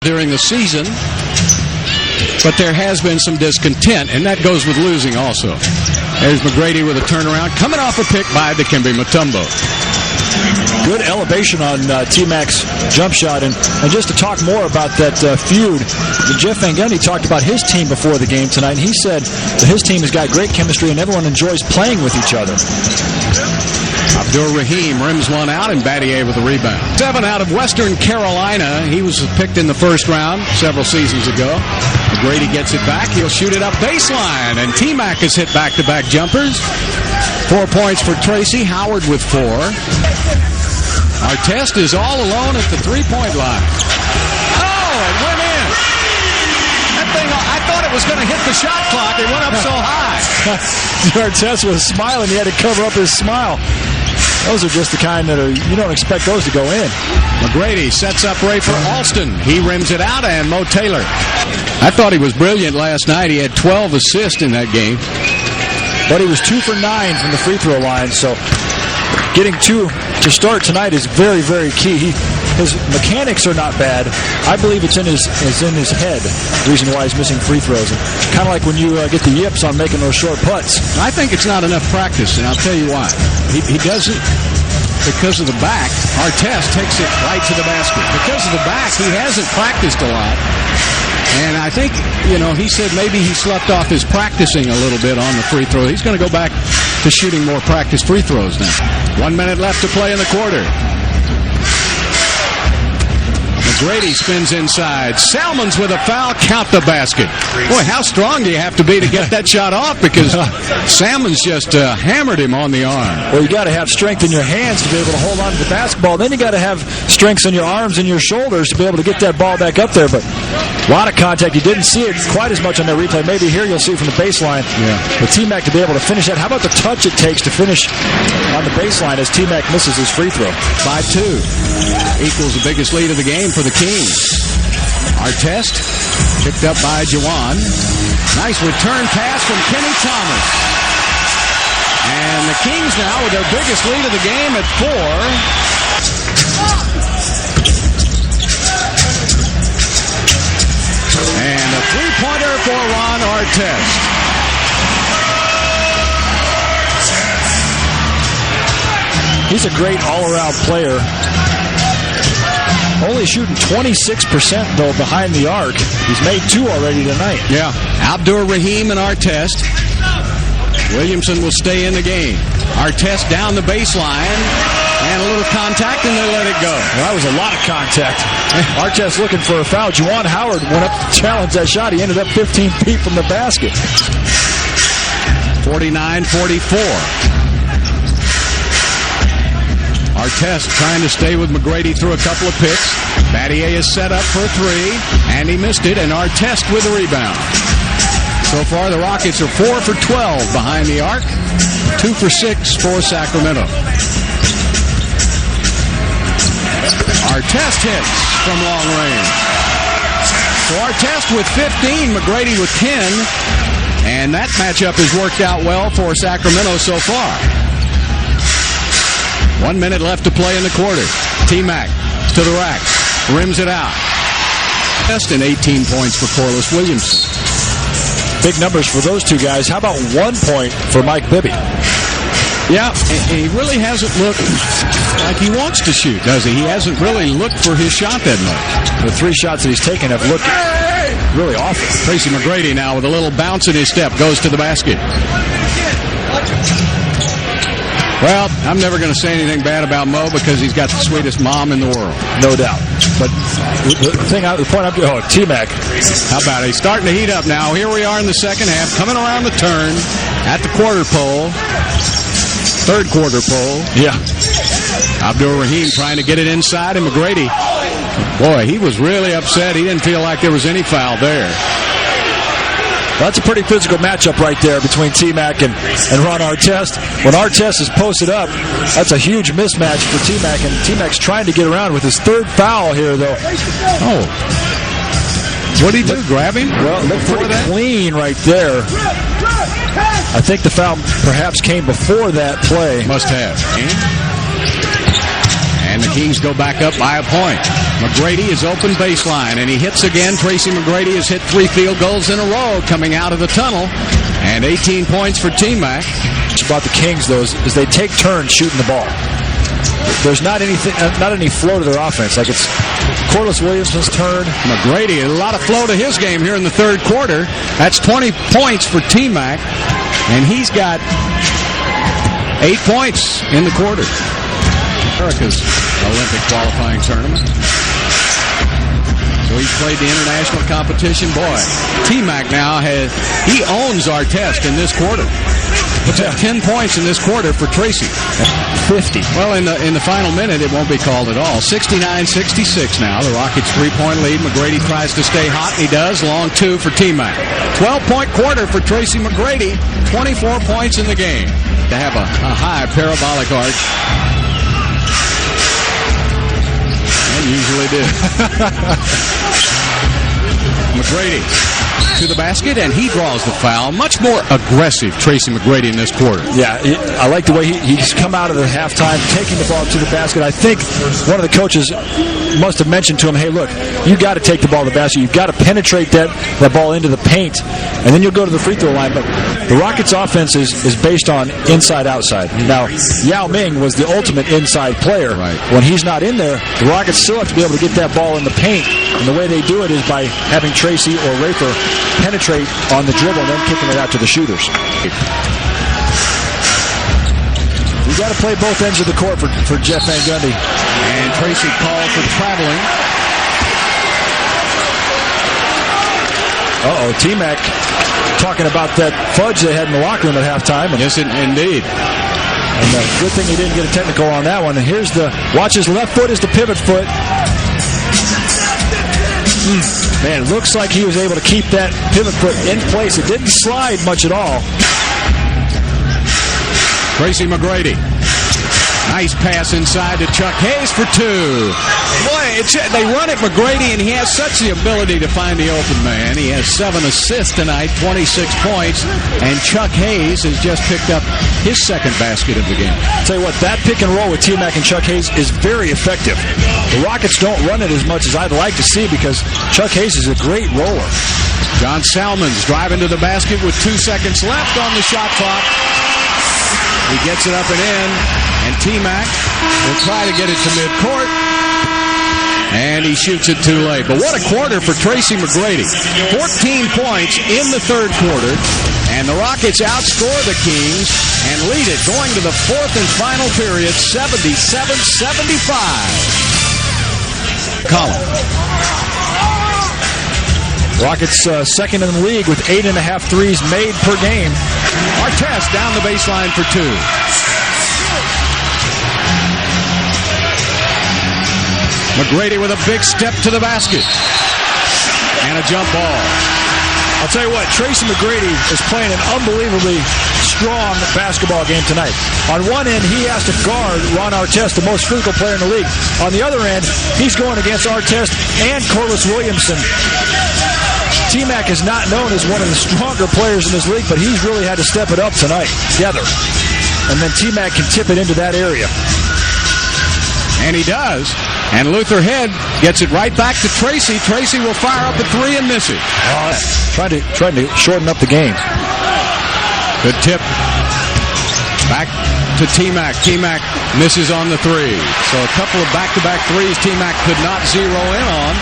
during the season, but there has been some discontent, and that goes with losing also. There's McGrady with a turnaround, coming off a pick by Dikembe Mutombo. Good elevation on T-Mac's jump shot. And just to talk more about that feud, Jeff Van Gundy talked about his team before the game tonight, and he said that his team has got great chemistry and everyone enjoys playing with each other. Abdur-Rahim rims one out, and Battier with a rebound. 7 out of Western Carolina. He was picked in the first round several seasons ago. McGrady gets it back. He'll shoot it up baseline, and T-Mac has hit back-to-back jumpers. 4 points for Tracy. Howard with 4. Artest is all alone at the three-point line. Oh, it went in. That thing, I thought it was going to hit the shot clock. It went up so high. Artest was smiling. He had to cover up his smile. Those are just the kind that you don't expect those to go in. McGrady sets up Ray for Alston. He rims it out, and Mo Taylor. I thought he was brilliant last night. He had 12 assists in that game. But he was 2 for 9 from the free throw line, so getting 2 to start tonight is very, very key. His mechanics are not bad. I believe it's in his head, the reason why he's missing free throws. Kind of like when you get the yips on making those short putts. I think it's not enough practice, and I'll tell you why. He does it because of the back. Artest takes it right to the basket. Because of the back, he hasn't practiced a lot. And I think, he said maybe he slept off his practicing a little bit on the free throw. He's going to go back to shooting more practice free throws now. 1 minute left to play in the quarter. McGrady spins inside. Salmons with a foul. Count the basket. Boy, how strong do you have to be to get that shot off? Because Salmons just hammered him on the arm. Well, you got to have strength in your hands to be able to hold on to the basketball. Then you got to have strength in your arms and your shoulders to be able to get that ball back up there. But a lot of contact. You didn't see it quite as much on that replay. Maybe here you'll see it from the baseline. Yeah. But T-Mac to be able to finish that. How about the touch it takes to finish on the baseline as T-Mac misses his free throw? 5-2. Equals the biggest lead of the game for the Kings. Artest picked up by Jawan. Nice return pass from Kenny Thomas. And the Kings now with their biggest lead of the game at 4. And a three-pointer for Ron Artest. He's a great all-around player. Only shooting 26%, though, behind the arc. He's made 2 already tonight. Yeah. Abdur-Rahim and Artest. Williamson will stay in the game. Artest down the baseline. And a little contact, and they let it go. Well, that was a lot of contact. Artest looking for a foul. Juwan Howard went up to challenge that shot. He ended up 15 feet from the basket. 49-44. Artest trying to stay with McGrady through a couple of picks. Battier is set up for a 3, and he missed it, and Artest with a rebound. So far, the Rockets are 4 for 12 behind the arc, 2 for 6 for Sacramento. Artest hits from long range. So Artest with 15, McGrady with 10, and that matchup has worked out well for Sacramento so far. 1 minute left to play in the quarter. T-Mac to the rack, rims it out. Best in 18 points for Corliss Williamson. Big numbers for those two guys. How about 1 point for Mike Bibby? Yeah, he really hasn't looked like he wants to shoot, does he? He hasn't really looked for his shot that much. The 3 shots that he's taken have looked really awful. Tracy McGrady now with a little bounce in his step goes to the basket. Well, I'm never going to say anything bad about Mo because he's got the sweetest mom in the world. No doubt. But the point I'm doing, T-Mac. How about it? He's starting to heat up now. Here we are in the second half, coming around the turn at the quarter pole. Third quarter pole. Yeah. Abdur-Rahim trying to get it inside, and McGrady, boy, he was really upset. He didn't feel like there was any foul there. Well, that's a pretty physical matchup right there between T-Mac and Ron Artest. When Artest is posted up, that's a huge mismatch for T-Mac, and T-Mac's trying to get around with his 3rd foul here, though. Oh. What did he do, grab him? Well, it looked pretty clean right there. I think the foul perhaps came before that play. Must have. And And the Kings go back up by a point. McGrady is open baseline, and he hits again. Tracy McGrady has hit 3 field goals in a row coming out of the tunnel. And 18 points for T-Mac. About the Kings, though, is they take turns shooting the ball. There's not any flow to their offense. Like it's Corliss Williamson's turn. McGrady, a lot of flow to his game here in the third quarter. That's 20 points for T-Mac, and he's got 8 points in the quarter. America's Olympic qualifying tournament. So he's played the international competition. Boy, T-Mac now he owns Artest in this quarter. Puts up 10 points in this quarter for Tracy. 50. Well, in the final minute, it won't be called at all. 69-66 now. The Rockets' 3-point lead. McGrady tries to stay hot, and he does. Long 2 for T-Mac. 12-point quarter for Tracy McGrady. 24 points in the game to have a high parabolic arch. And usually do. McGrady to the basket, and he draws the foul. Much more aggressive, Tracy McGrady, in this quarter. Yeah, I like the way he's come out of the halftime, taking the ball to the basket. I think one of the coaches must have mentioned to him, hey, look, you got to take the ball to the basket. You've got to penetrate that ball into the paint, and then you'll go to the free throw line. But the Rockets' offense is based on inside-outside. Now, Yao Ming was the ultimate inside player. Right. When he's not in there, the Rockets still have to be able to get that ball in the paint, and the way they do it is by having Tracy or Rafer penetrate on the dribble and then kicking it out to the shooters. You got to play both ends of the court for Jeff Van Gundy. And Tracy called for traveling. T-Mac talking about that fudge they had in the locker room at halftime. Yes, indeed. And good thing he didn't get a technical on that one. And watch his left foot is the pivot foot. Man, looks like he was able to keep that pivot foot in place. It didn't slide much at all. Tracy McGrady. Nice pass inside to Chuck Hayes for 2. Boy, they run at McGrady, and he has such the ability to find the open man. He has 7 assists tonight, 26 points, and Chuck Hayes has just picked up his second basket of the game. I'll tell you what, that pick and roll with T-Mac and Chuck Hayes is very effective. The Rockets don't run it as much as I'd like to see because Chuck Hayes is a great roller. John Salmons driving to the basket with 2 seconds left on the shot clock. He gets it up and in, and T-Mac will try to get it to midcourt, and he shoots it too late. But what a quarter for Tracy McGrady. 14 points in the third quarter, and the Rockets outscore the Kings and lead it going to the fourth and final period, 77-75. Colin. Rockets second in the league with 8.5 threes made per game. Artest down the baseline for 2. McGrady with a big step to the basket. And a jump ball. I'll tell you what, Tracy McGrady is playing an unbelievably strong basketball game tonight. On one end, he has to guard Ron Artest, the most physical player in the league. On the other end, he's going against Artest and Corliss Williamson. T-Mac is not known as one of the stronger players in this league, but he's really had to step it up tonight together. And then T-Mac can tip it into that area. And he does. And Luther Head gets it right back to Tracy. Tracy will fire up a 3 and miss it. Trying to shorten up the game. Good tip. Back to T-Mac. T-Mac misses on the 3. So a couple of back-to-back threes T-Mac could not zero in on.